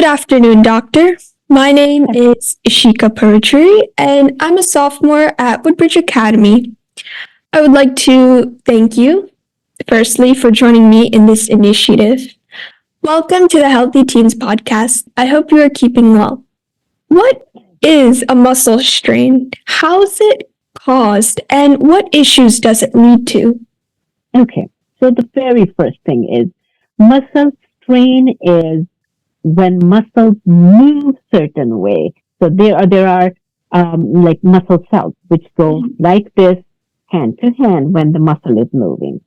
afternoon, doctor. My name is EshikaParuchuri, and I'm a sophomore at Woodbridge Academy. I would like to thank you, firstly, for joining me in this initiative. Welcome to the Healthy Teens podcast. I hope you are keeping well. What is a muscle strain? How is it caused, and what issues does it lead to? Okay, so the very first thing is muscle strain is when muscles move certain way. So there are like muscle cells which go like this hand to hand when the muscle is moving.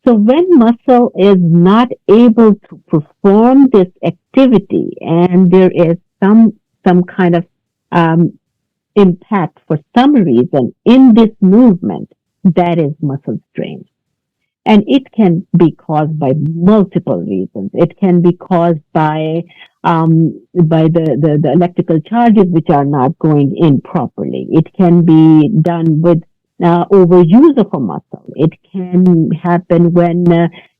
So when muscle is not able to perform this activity and there is some kind of um, impact for some reason in this movement, that is muscle strain. And it can be caused by multiple reasons. It can be caused by the electrical charges which are not going in properly. It can be done with overuse of a muscle. It can happen when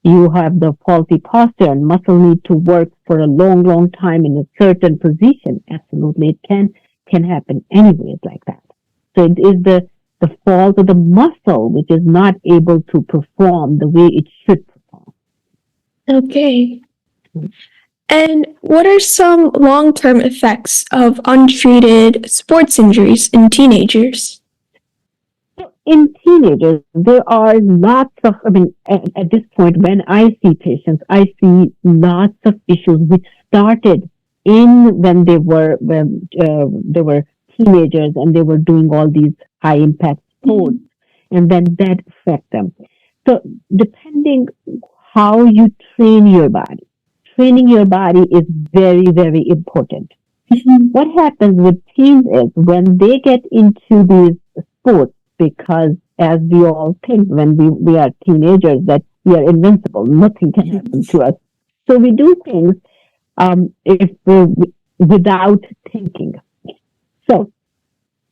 you have the faulty posture and muscle need to work for a long time in a certain position. Absolutely, it can happen anyways like that. So it is the fault of the muscle which is not able to perform the way it should perform. Okay. And what are some long term effects of untreated sports injuries in teenagers? So in teenagers, there are lots of, at this point, when I see patients, I see lots of issues which started in when they were teenagers and they were doing all these high impact sports, and then that affect them. So depending how you train your body, training your body is very important. What happens with teens is when they get into these sports, because as we all think when we are teenagers that we are invincible, nothing can happen to us. So we do things if without thinking. So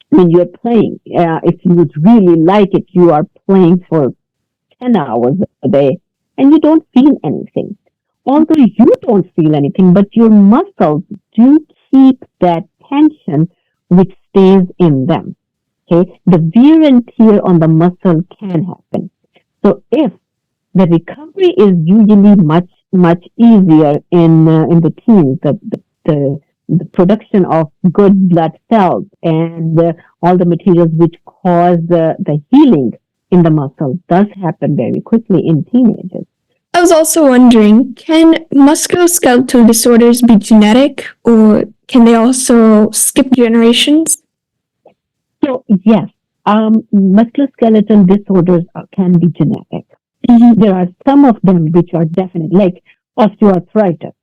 when you're playing, if you would really like it, you are playing for 10 hours a day and you don't feel anything. Although you don't feel anything, but your muscles do keep that tension which stays in them. Okay, the wear and tear on the muscle can happen. So if the recovery is usually much easier in the teens, the production of good blood cells and all the materials which cause the healing in the muscle does happen very quickly in teenagers. I was also wondering, can musculoskeletal disorders be genetic or can they also skip generations? So yes, musculoskeletal disorders can be genetic. There are some of them which are definite, like osteoarthritis.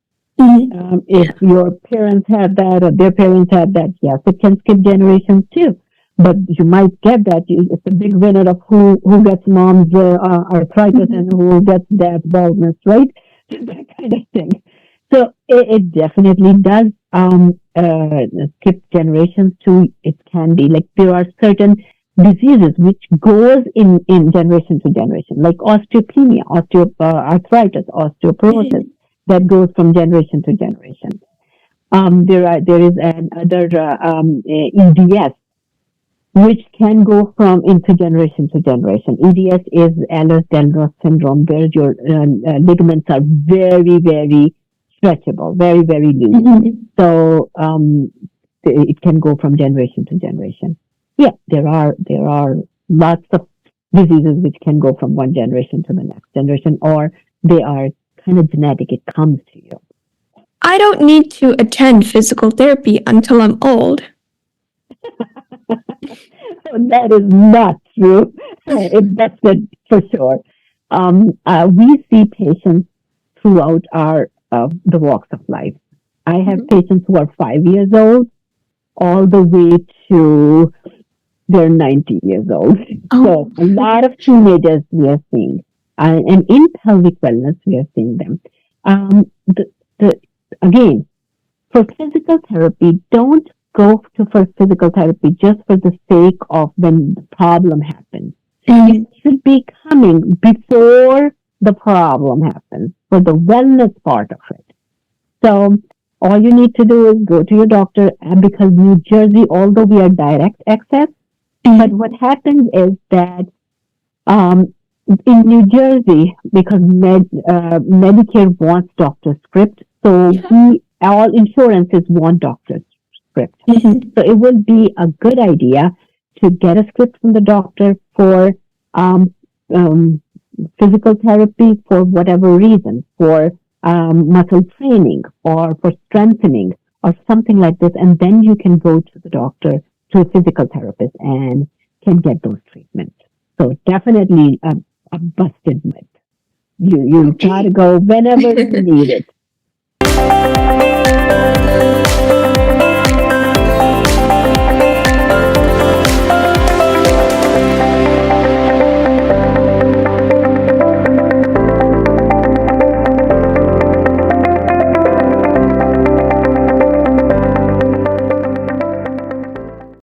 If your parents had that or their parents had that, yes, it can skip generations too. But you might get that. It's a big winner of who gets mom's arthritis and who gets dad's baldness, right? That kind of thing. So it definitely does skip generations too. It can be like there are certain diseases which goes in generation to generation, like osteopenia, osteoarthritis, osteoporosis that goes from generation to generation. There is another EDS which can go from intergeneration to generation. EDS is Ehlers-Danlos syndrome, where your ligaments are very stretchable, very loose. So it can go from generation to generation. Yeah, there are lots of diseases which can go from one generation to the next generation, or they are kind of genetic. It comes to you. I don't need to attend physical therapy until I'm old. That is not true. That's it for sure. We see patients throughout our the walks of life. I have patients who are 5 years old all the way to they're 90 years old. So a lot of teenagers we are seeing, and in pelvic wellness we are seeing them. The again, for physical therapy, don't go for physical therapy just for the sake of when the problem happens. It should be coming before the problem happens for the wellness part of it. So All you need to do is go to your doctor, and because New Jersey, although we are direct access, but what happens is that um, in New Jersey, because Medicare wants doctor script, so Yeah. we all insurances want doctor script. Mhm. So it will be a good idea to get a script from the doctor for um, um, physical therapy for whatever reason, for muscle training or for strengthening or something like this, and then you can go to the doctor, to a physical therapist, and can get those treatments. So definitely a busted myth. You gotta Okay. go whenever you need it.